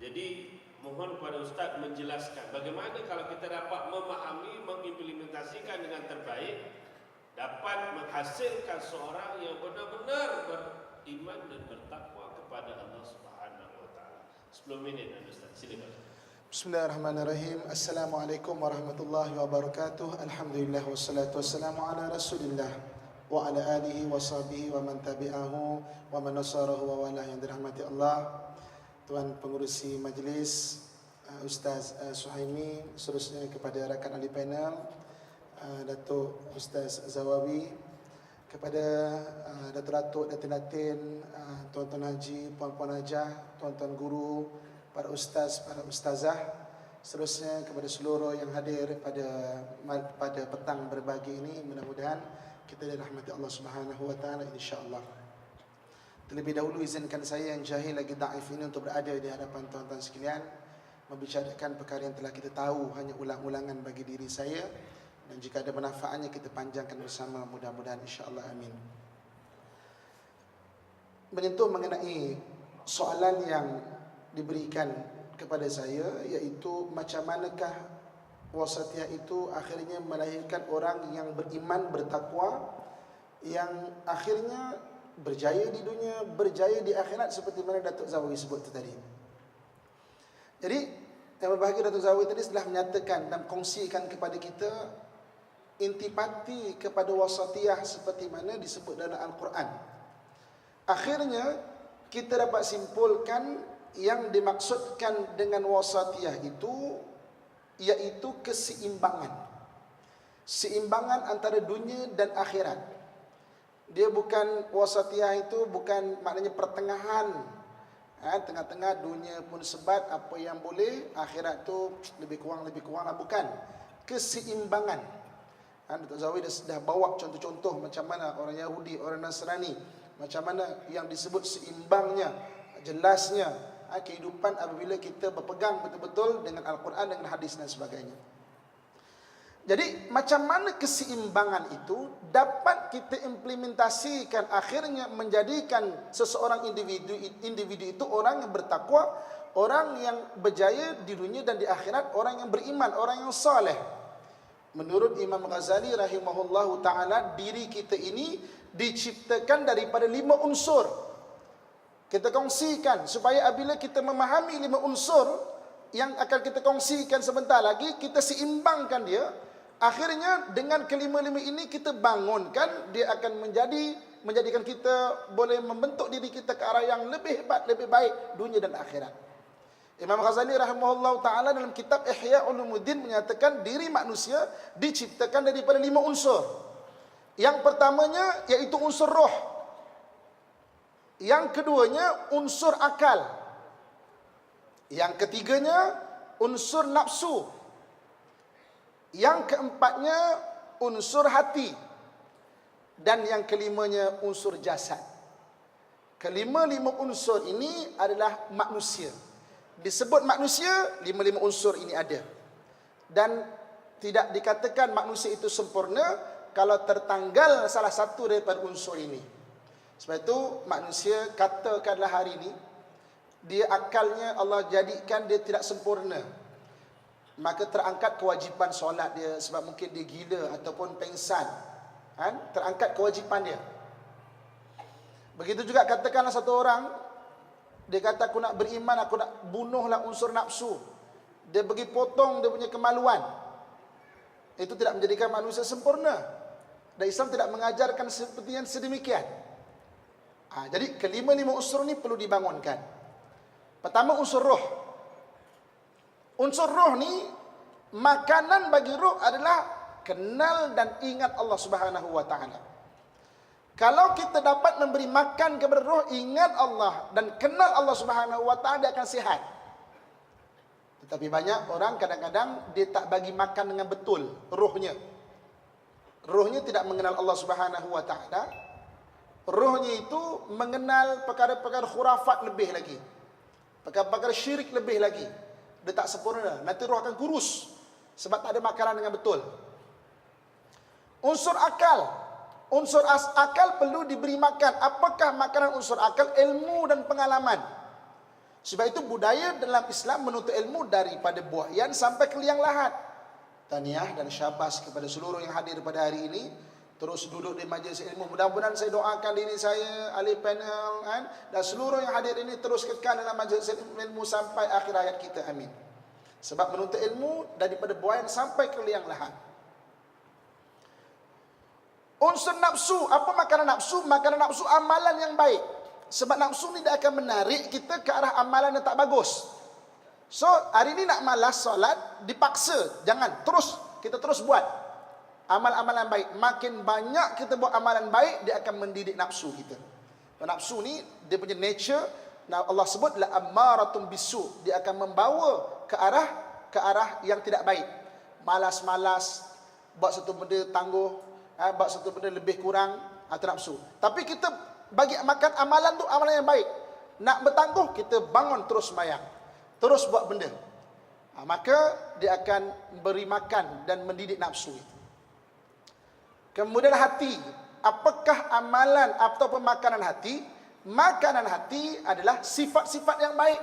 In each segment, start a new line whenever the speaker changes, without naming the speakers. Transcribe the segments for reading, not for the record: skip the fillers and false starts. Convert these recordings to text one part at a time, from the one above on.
Jadi mohon kepada Ustaz menjelaskan bagaimana kalau kita dapat memahami, mengimplementasikan dengan terbaik, dapat menghasilkan seorang yang benar-benar beriman dan bertakwa kepada Allah Subhanahu wa taala. 10 minit Ustaz, silakan.
Bismillahirrahmanirrahim. Assalamualaikum warahmatullahi wabarakatuh. Alhamdulillah wassalatu wassalamu ala Rasulillah wa ala alihi wa sahbihi wa man tabi'ahu wa man nasarahu wa wala yang dirahmati Allah. Tuan pengurusi majlis, Ustaz Suhaimi, seterusnya kepada rakan ahli panel, Datuk Ustaz Zawawi, kepada Datuk-Datuk, Datin-Datin, tuan-tuan haji, puan-puan hajah, tuan-tuan guru, para ustaz, para ustazah, seterusnya kepada seluruh yang hadir pada petang berbagi ini. Mudah-mudahan kita dirahmati Allah Subhanahu wa taala insya-Allah. Terlebih dahulu izinkan saya yang jahil lagi daif ini untuk berada di hadapan tuan-tuan sekalian, membicarakan perkara yang telah kita tahu, hanya ulang-ulangan bagi diri saya, dan jika ada manfaatnya kita panjangkan bersama, mudah-mudahan insya-Allah, amin. Menyentuh mengenai soalan yang diberikan kepada saya, iaitu macam manakah wasatiyah itu akhirnya melahirkan orang yang beriman, bertakwa, yang akhirnya berjaya di dunia, berjaya di akhirat, seperti mana Datuk Zawawi sebut tadi. Jadi yang berbahagia Datuk Zawawi tadi telah menyatakan dan kongsikan kepada kita intipati kepada wasatiyah seperti mana disebut dalam Al-Quran. Akhirnya kita dapat simpulkan yang dimaksudkan dengan wasatiyah itu iaitu keseimbangan. Seimbangan antara dunia dan akhirat. Dia bukan, wasatiyah itu bukan maknanya pertengahan. Tengah-tengah, dunia pun sebat, apa yang boleh, akhirat tu lebih kurang lah, bukan. Keseimbangan. Datuk Zawi dah bawa contoh-contoh macam mana orang Yahudi, orang Nasrani, macam mana yang disebut seimbangnya, jelasnya kehidupan apabila kita berpegang betul-betul dengan Al-Quran, dengan hadis dan sebagainya. Jadi macam mana keseimbangan itu dapat kita implementasikan, akhirnya menjadikan seseorang individu itu orang yang bertakwa, orang yang berjaya di dunia dan di akhirat, orang yang beriman, orang yang saleh. Menurut Imam Ghazali rahimahullahu ta'ala, diri kita ini diciptakan daripada 5 unsur. Kita kongsikan supaya apabila kita memahami 5 unsur yang akan kita kongsikan sebentar lagi, kita seimbangkan dia. Akhirnya dengan kelima-lima ini kita bangunkan, dia akan menjadikan kita boleh membentuk diri kita ke arah yang lebih hebat, lebih baik dunia dan akhirat. Imam Ghazali rahimahullah ta'ala dalam kitab Ihya Ulumuddin menyatakan diri manusia diciptakan daripada 5 unsur. Yang pertamanya iaitu unsur roh. Yang keduanya unsur akal. Yang ketiganya unsur nafsu. Yang keempatnya unsur hati. Dan yang kelimanya unsur jasad. Kelima-lima unsur ini adalah manusia. Disebut manusia, 5 unsur ini ada. Dan tidak dikatakan manusia itu sempurna kalau tertanggal salah satu daripada unsur ini. Sebab itu manusia katakanlah hari ini dia akalnya Allah jadikan dia tidak sempurna, maka terangkat kewajipan solat dia sebab mungkin dia gila ataupun pengsan, terangkat kewajipan dia. Begitu juga katakanlah satu orang, dia kata aku nak beriman, aku nak bunuhlah unsur nafsu, dia pergi potong dia punya kemaluan. Itu tidak menjadikan manusia sempurna, dan Islam tidak mengajarkan seperti yang sedemikian. Jadi kelima-lima unsur ini perlu dibangunkan. Pertama unsur roh. Unsur roh ni, makanan bagi roh adalah kenal dan ingat Allah Subhanahu wa ta'ala. Kalau kita dapat memberi makan kepada roh, ingat Allah dan kenal Allah Subhanahu wa ta'ala, dia akan sihat. Tetapi banyak orang kadang-kadang dia tak bagi makan dengan betul rohnya. Rohnya tidak mengenal Allah Subhanahu wa ta'ala. Rohnya itu mengenal perkara-perkara khurafat lebih lagi, perkara-perkara syirik lebih lagi. Dia tak sempurna, nanti roh akan kurus sebab tak ada makanan dengan betul. Unsur akal. Unsur akal perlu diberi makan. Apakah makanan unsur akal? Ilmu dan pengalaman. Sebab itu budaya dalam Islam menuntut ilmu daripada buayan sampai ke liang lahat. Tahniah dan syabas kepada seluruh yang hadir pada hari ini. Terus duduk di majlis ilmu. Mudah-mudahan saya doakan diri saya, ahli panel, kan? Dan seluruh yang hadir ini terus kekal dalam majlis ilmu sampai akhir hayat kita. Amin. Sebab menuntut ilmu daripada buayan sampai ke liang lahat. Unsur nafsu. Apa makanan nafsu? Makanan nafsu amalan yang baik. Sebab nafsu ni dia akan menarik kita ke arah amalan yang tak bagus. So, hari ni nak malas solat, dipaksa. Jangan, kita terus buat amal-amalan baik. Makin banyak kita buat amalan baik, dia akan mendidik nafsu kita. Nafsu ni, dia punya nature, Allah sebut, la ammaratun bisu. Dia akan membawa ke arah yang tidak baik. Malas-malas, buat satu benda tangguh, buat satu benda lebih kurang, itu nafsu. Tapi kita bagi makan amalan tu amalan yang baik. Nak bertangguh, kita bangun terus sembahyang, terus buat benda. Maka dia akan beri makan dan mendidik nafsu itu. Kemudian hati. Apakah amalan ataupun makanan hati? Makanan hati adalah sifat-sifat yang baik.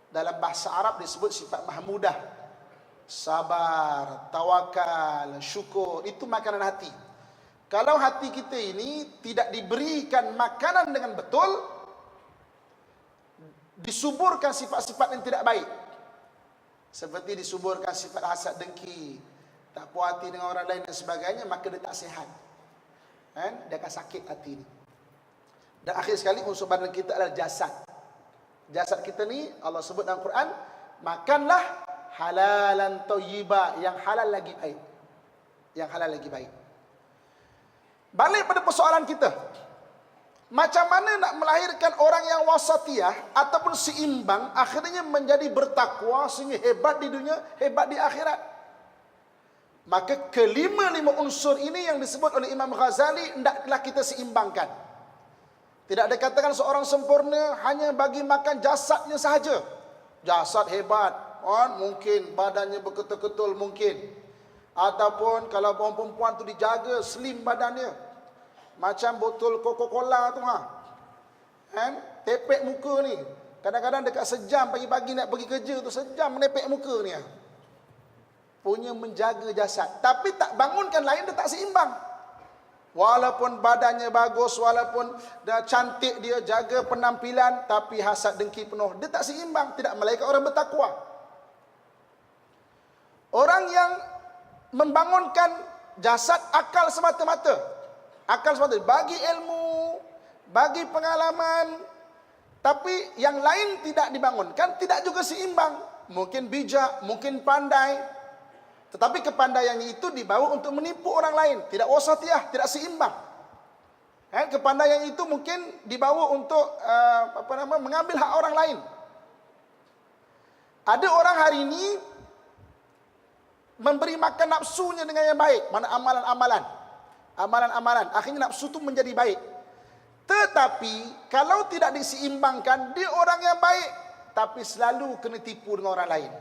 Dalam bahasa Arab disebut sifat mahmudah. Sabar, tawakal, syukur. Itu makanan hati. Kalau hati kita ini tidak diberikan makanan dengan betul, disuburkan sifat-sifat yang tidak baik. Seperti disuburkan sifat hasad, dengki, tak puas hati dengan orang lain dan sebagainya, maka dia tak sihat. Dia akan sakit hati ini. Dan akhir sekali unsur badan kita adalah jasad. Jasad kita ni Allah sebut dalam Quran, makanlah halalan thayyiba, yang halal lagi baik. Yang halal lagi baik. Balik pada persoalan kita. Macam mana nak melahirkan orang yang wasatiyah ataupun seimbang, akhirnya menjadi bertakwa sehingga hebat di dunia, hebat di akhirat. Maka kelima-lima unsur ini yang disebut oleh Imam Ghazali hendaklah kita seimbangkan. Tidak ada katakan seorang sempurna hanya bagi makan jasadnya sahaja. Jasad hebat, mungkin badannya berketul-ketul mungkin. Ataupun kalau orang perempuan tu dijaga slim badannya, macam botol Coca-Cola tu tepek muka ni. Kadang-kadang dekat sejam pagi-pagi nak pergi kerja tu, sejam menepek muka ni. Punya menjaga jasad, tapi tak bangunkan lain, dia tak seimbang. Walaupun badannya bagus, walaupun dah cantik dia, jaga penampilan, tapi hasad dengki penuh, dia tak seimbang. Tidak malaikat orang bertakwa. Orang yang membangunkan jasad akal semata-mata. Akal semata, bagi ilmu, bagi pengalaman, tapi yang lain tidak dibangunkan, tidak juga seimbang. Mungkin bijak, mungkin pandai, tetapi kepandaiannya itu dibawa untuk menipu orang lain, tidak wasatiyah, tidak seimbang. Kepandaian itu mungkin dibawa untuk mengambil hak orang lain. Ada orang hari ini memberi makan nafsunya dengan yang baik, mana amalan-amalan, akhirnya nafsu itu menjadi baik. Tetapi kalau tidak diseimbangkan, dia orang yang baik, tapi selalu kena tipu dengan orang lain.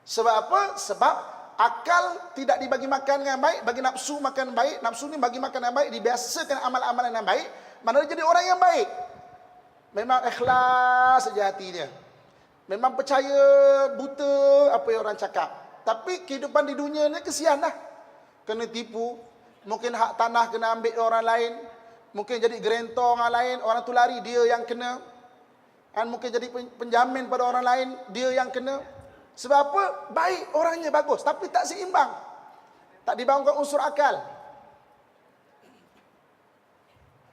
Sebab apa? Sebab akal tidak dibagi makan dengan baik, bagi nafsu makan baik, nafsu ni bagi makan yang baik, dibiasakan amal-amalan yang baik, mana dia jadi orang yang baik. Memang ikhlas saja hati dia, memang percaya buta apa yang orang cakap. Tapi kehidupan di dunia ni kesian lah. Kena tipu. Mungkin hak tanah kena ambil orang lain. Mungkin jadi gerentong orang lain. Orang tu lari, dia yang kena. Mungkin jadi penjamin pada orang lain, dia yang kena. Sebab apa? Baik, orangnya bagus, tapi tak seimbang. Tak dibangunkan unsur akal.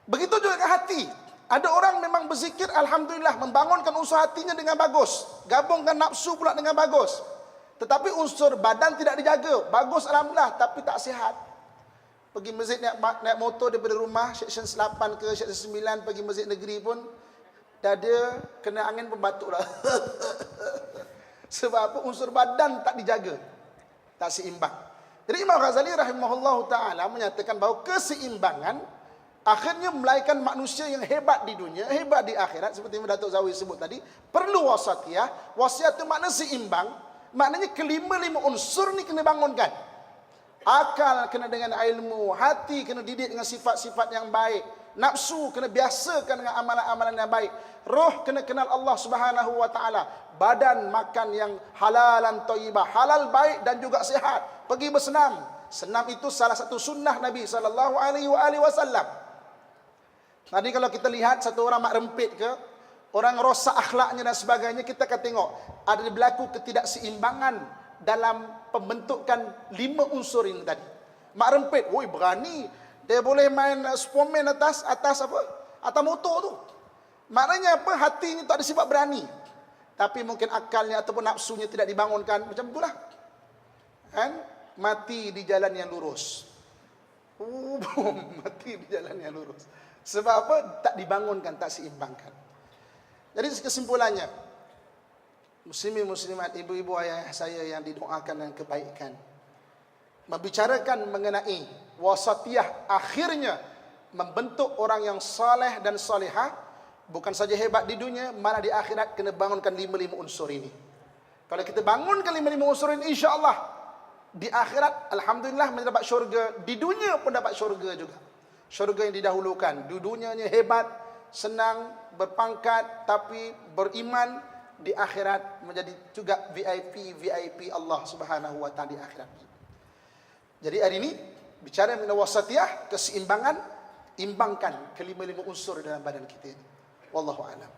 Begitu juga dengan hati. Ada orang memang berzikir, alhamdulillah, membangunkan unsur hatinya dengan bagus. Gabungkan nafsu pula dengan bagus. Tetapi unsur badan tidak dijaga. Bagus alhamdulillah, tapi tak sihat. Pergi masjid naik motor daripada rumah, section 8 ke section 9, pergi masjid negeri pun, dada kena angin pun batuk lah. Sebab apa? Unsur badan tak dijaga, tak seimbang. Jadi Imam Ghazali rahimahullahu ta'ala menyatakan bahawa keseimbangan akhirnya melahirkan manusia yang hebat di dunia, hebat di akhirat. Seperti yang Datuk Zawi sebut tadi, perlu wasatiyah. Wasiat itu makna seimbang. Maknanya kelima-lima unsur ni kena bangunkan. Akal kena dengan ilmu, hati kena didik dengan sifat-sifat yang baik, Nafsu kena biasakan dengan amalan-amalan yang baik. Roh kena kenal Allah Subhanahu wa taala. Badan makan yang halalan thayyibah, halal baik dan juga sihat. Pergi bersenam. Senam itu salah satu sunnah Nabi sallallahu alaihi wasallam. Tadi kalau kita lihat satu orang mak rempit ke, orang rosak akhlaknya dan sebagainya, kita akan tengok ada berlaku ketidakseimbangan dalam pembentukan 5 unsur ini tadi. Mak rempit, woi berani, dia boleh main Superman atas apa? Atas motor tu. Maknanya apa? Hatinya tak ada sifat berani. Tapi mungkin akalnya ataupun nafsunya tidak dibangunkan, macam itulah. Kan? Mati di jalan yang lurus. Mati di jalan yang lurus. Sebab apa? Tak dibangunkan, tak seimbangkan. Jadi kesimpulannya, muslimin muslimat, ibu-ibu ayah saya yang didoakan dengan kebaikan, membicarakan mengenai wasatiyah akhirnya membentuk orang yang saleh dan salihah, bukan saja hebat di dunia, malah di akhirat kena bangunkan 5 unsur ini. Kalau kita bangunkan 5 unsur ini, insya-Allah di akhirat alhamdulillah mendapat syurga, di dunia pun dapat syurga juga. Syurga yang didahulukan. Di dunianya hebat, senang, berpangkat, tapi beriman, di akhirat menjadi juga VIP Allah Subhanahu wa taala di akhirat. Jadi hari ini bicara mengenai wasatiyah, keseimbangan, imbangkan ke 5 unsur dalam badan kita ini. Wallahu a'lam.